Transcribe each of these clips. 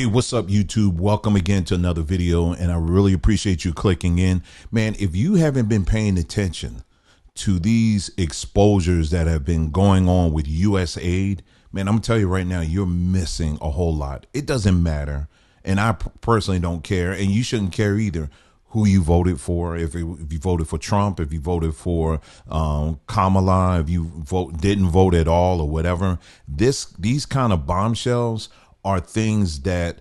Hey, what's up, YouTube? Welcome again to another video, and I really appreciate you clicking in. Man, if you haven't been paying attention to these exposures that have been going on with USAID, man, I'm gonna tell you right now, you're missing a whole lot. It doesn't matter, and I personally don't care, and you shouldn't care either who you voted for. If you voted for Trump, if you voted for Kamala, if you didn't vote at all or whatever, these kind of bombshells are things that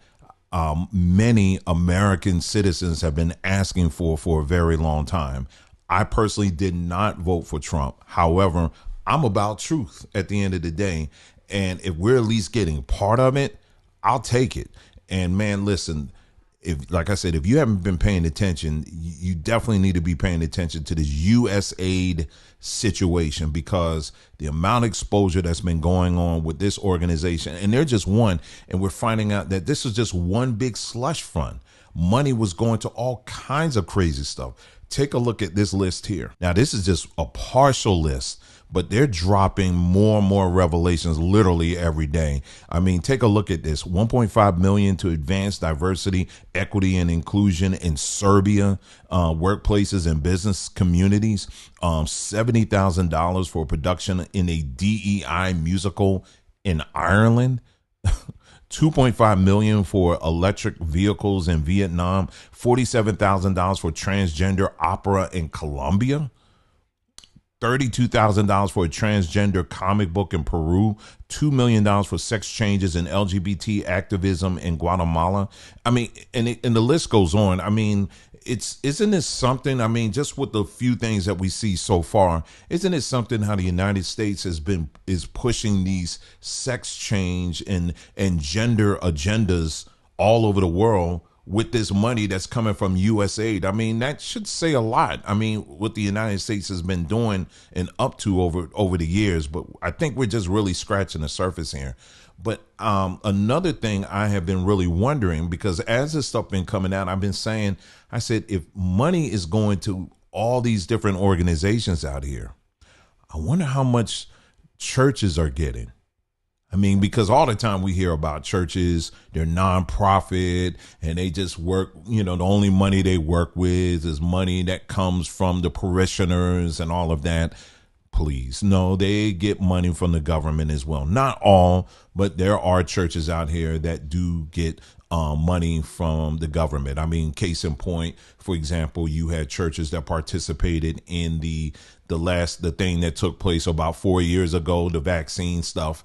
many American citizens have been asking for a very long time. I personally did not vote for Trump. However, I'm about truth at the end of the day. And if we're at least getting part of it, I'll take it. And man, listen, if, like I said, if you haven't been paying attention, you definitely need to be paying attention to this USAID situation, because the amount of exposure that's been going on with this organization, and they're just one, and we're finding out that this is just one big slush fund. Money was going to all kinds of crazy stuff. Take a look at this list here. Now, this is just a partial list, but they're dropping more and more revelations literally every day. I mean, take a look at this. 1.5 million to advance diversity, equity, and inclusion in Serbia, workplaces and business communities. $70,000 for production in a DEI musical in Ireland. 2.5 million for electric vehicles in Vietnam, $47,000 for transgender opera in Colombia, $32,000 for a transgender comic book in Peru, $2 million for sex changes in LGBT activism in Guatemala. I mean, and the list goes on. I mean, isn't this something? I mean, just with the few things that we see so far, isn't it something how the United States is pushing these sex change and gender agendas all over the world with this money that's coming from USAID? I mean, that should say a lot. I mean, what the United States has been doing and up to over the years, but I think we're just really scratching the surface here. But another thing I have been really wondering, because as this stuff been coming out, I've been saying, I said, if money is going to all these different organizations out here, I wonder how much churches are getting. I mean, because all the time we hear about churches, they're nonprofit and they just work, the only money they work with is money that comes from the parishioners and all of that. Please, no, they get money from the government as well. Not all, but there are churches out here that do get money from the government. I mean, case in point, for example, you had churches that participated in the thing that took place about 4 years ago, the vaccine stuff.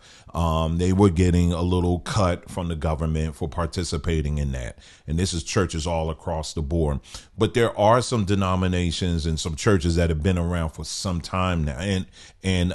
They were getting a little cut from the government for participating in that. And this is churches all across the board. But there are some denominations and some churches that have been around for some time now, and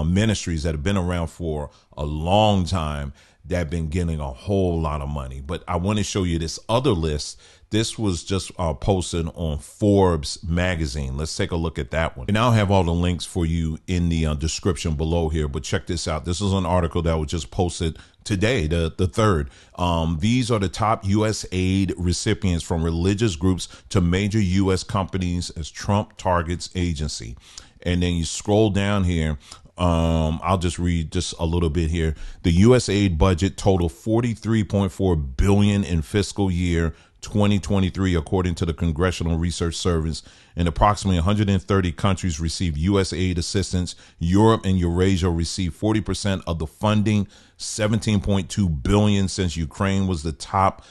ministries that have been around for a long time that have been getting a whole lot of money. But I want to show you this other list. This was just posted on Forbes magazine. Let's take a look at that one. And I'll have all the links for you in the description below here, but check this out. This is an article that was just posted today, the 3rd. These are the top USAID recipients from religious groups to major US companies as Trump targets agency. And then you scroll down here. I'll just read just a little bit here. The USAID budget totaled $43.4 billion in fiscal year 2023, according to the Congressional Research Service, and approximately 130 countries received USAID assistance. Europe and Eurasia received 40% of the funding, $17.2 billion, since Ukraine was the top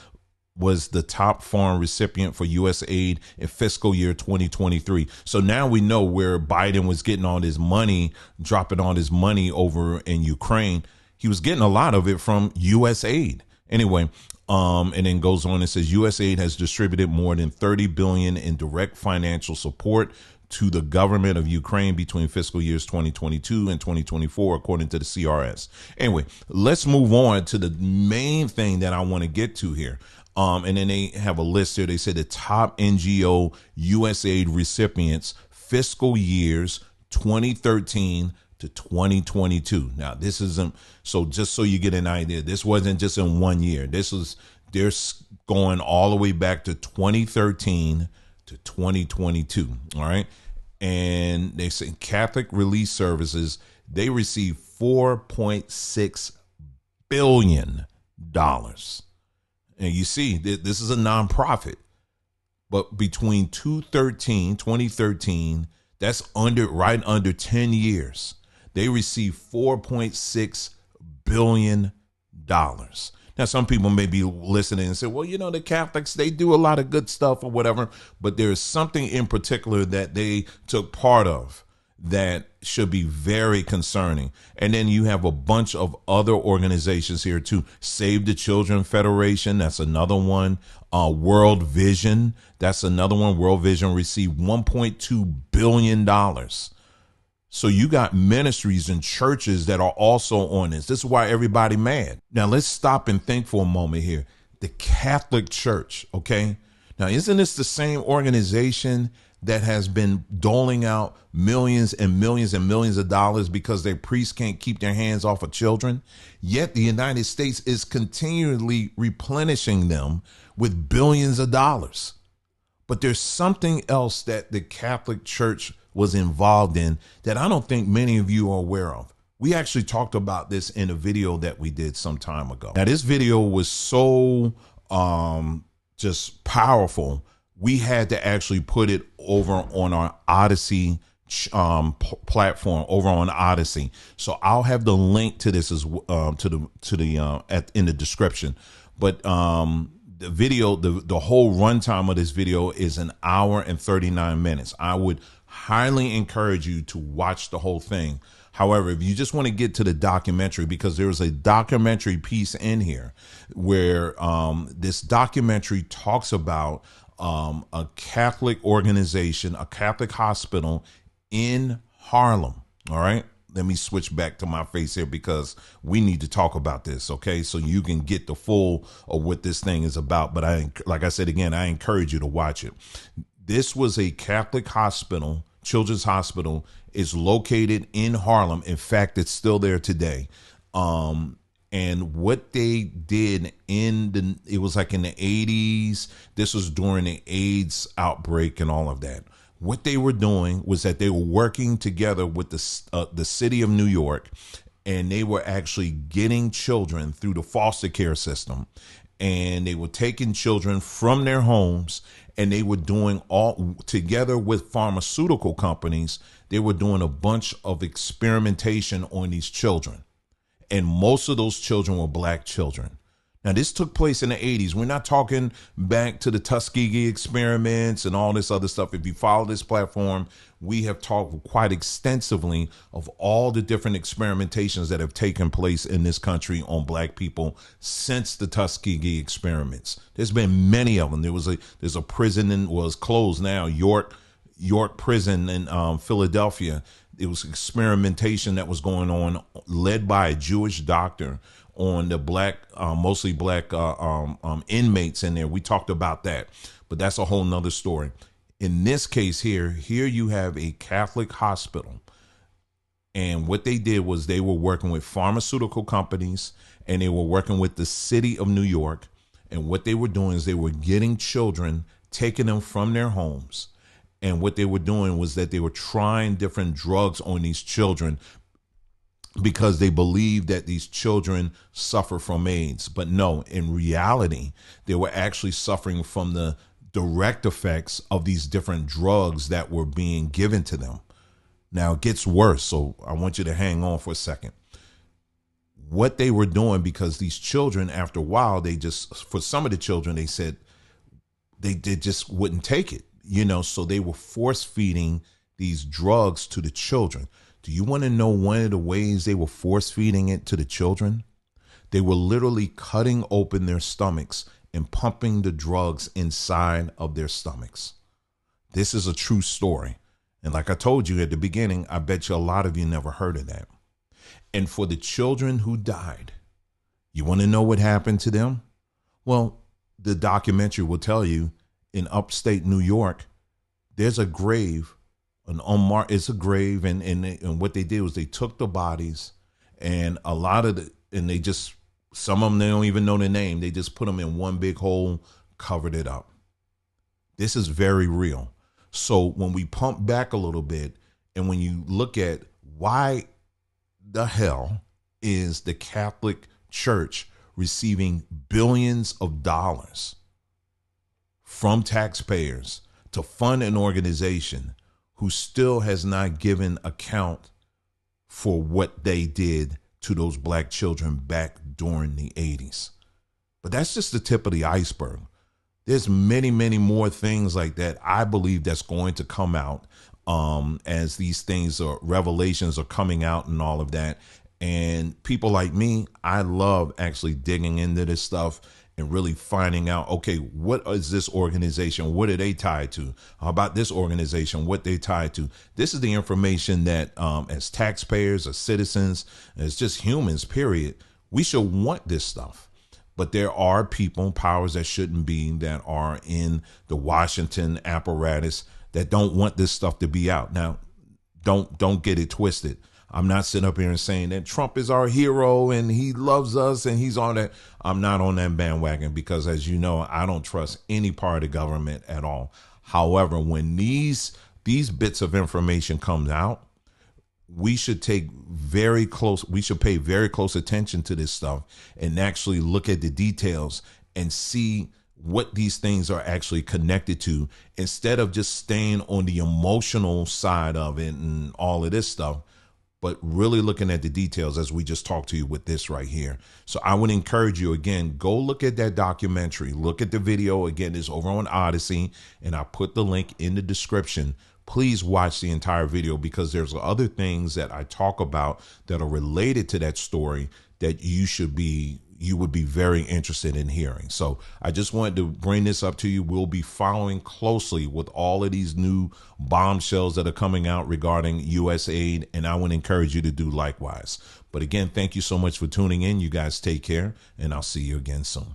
foreign recipient for USAID in fiscal year 2023. So now we know where Biden was getting all his money, dropping all his money over in Ukraine. He was getting a lot of it from USAID. Anyway, and then goes on and says USAID has distributed more than $30 billion in direct financial support to the government of Ukraine between fiscal years 2022 and 2024, according to the CRS. Anyway, let's move on to the main thing that I want to get to here. And then they have a list here. They said the top NGO USAID recipients fiscal years 2013 to 2022. Now, this isn't, so just so you get an idea, this wasn't just in 1 year. They're going all the way back to 2013 to 2022. All right. And they say Catholic Relief Services, they received $4.6 billion. And you see, this is a nonprofit. But between 2013, that's right under 10 years, they received $4.6 billion. Now, some people may be listening and say, well, the Catholics, they do a lot of good stuff or whatever, but there is something in particular that they took part of that should be very concerning. And then you have a bunch of other organizations here too. Save the Children Federation, that's another one. World Vision, that's another one. World Vision received $1.2 billion. So you got ministries and churches that are also on this. This is why everybody mad. Now let's stop and think for a moment here. The Catholic Church, okay? Now, isn't this the same organization that has been doling out millions and millions and millions of dollars because their priests can't keep their hands off of children? Yet the United States is continually replenishing them with billions of dollars. But there's something else that the Catholic Church was involved in that I don't think many of you are aware of. We actually talked about this in a video that we did some time ago. Now, this video was so just powerful, we had to actually put it over on our Odyssey platform, over on Odyssey. So I'll have the link to this as in the description. But the video, the whole runtime of this video is 1 hour and 39 minutes. I would highly encourage you to watch the whole thing. However, if you just want to get to the documentary, because there was a documentary piece in here where this documentary talks about a Catholic organization, a Catholic hospital in Harlem. All right. Let me switch back to my face here because we need to talk about this. OK, so you can get the full of what this thing is about. But like I said, again, I encourage you to watch it. This was a Catholic hospital, children's hospital. Is located in Harlem. In fact, it's still there today. And what they did it was like in the 80s. This was during the AIDS outbreak and all of that. What they were doing was that they were working together with the city of New York, and they were actually getting children through the foster care system. And they were taking children from their homes, and they were doing all together with pharmaceutical companies. They were doing a bunch of experimentation on these children. And most of those children were black children. Now, this took place in the 80s. We're not talking back to the Tuskegee experiments and all this other stuff. If you follow this platform, we have talked quite extensively of all the different experimentations that have taken place in this country on black people since the Tuskegee experiments. There's been many of them. There's a prison that was closed now, York prison in Philadelphia. It was experimentation that was going on, led by a Jewish doctor on the mostly black inmates in there. We talked about that, but that's a whole nother story. In this case here you have a Catholic hospital. And what they did was they were working with pharmaceutical companies, and they were working with the city of New York. And what they were doing is they were getting children, taking them from their homes. And what they were doing was that they were trying different drugs on these children because they believed that these children suffer from AIDS. But no, in reality, they were actually suffering from the direct effects of these different drugs that were being given to them. Now it gets worse, so I want you to hang on for a second. What they were doing, because these children, after a while, for some of the children, they said they just wouldn't take it. So they were force feeding these drugs to the children. Do you want to know one of the ways they were force feeding it to the children? They were literally cutting open their stomachs and pumping the drugs inside of their stomachs. This is a true story. And like I told you at the beginning, I bet you a lot of you never heard of that. And for the children who died, you want to know what happened to them? Well, the documentary will tell you. In upstate New York, there's a grave, it's a grave, and what they did was they took the bodies, and some of them, they don't even know the name. They just put them in one big hole, covered it up. This is very real. So when we pump back a little bit, and when you look at why the hell is the Catholic Church receiving billions of dollars from taxpayers to fund an organization who still has not given account for what they did to those black children back during the 80s. But that's just the tip of the iceberg. There's many, many more things like that I believe that's going to come out as these things or revelations are coming out and all of that. And people like me, I love actually digging into this stuff and really finding out, okay, what is this organization? What are they tied to? How about this organization? What they tied to? This is the information that as taxpayers, as citizens, as just humans, period, we should want this stuff. But there are people, powers that shouldn't be, that are in the Washington apparatus that don't want this stuff to be out. Now, don't get it twisted. I'm not sitting up here and saying that Trump is our hero and he loves us and he's on that. I'm not on that bandwagon because, as you know, I don't trust any part of government at all. However, when these bits of information comes out, we should pay very close attention to this stuff and actually look at the details and see what these things are actually connected to, instead of just staying on the emotional side of it and all of this stuff, but really looking at the details as we just talked to you with this right here. So I would encourage you, again, go look at that documentary, look at the video. Again, it's over on Odyssey, and I put the link in the description. Please watch the entire video because there's other things that I talk about that are related to that story that you would be very interested in hearing. So I just wanted to bring this up to you. We'll be following closely with all of these new bombshells that are coming out regarding USAID, and I would encourage you to do likewise. But again, thank you so much for tuning in. You guys take care, and I'll see you again soon.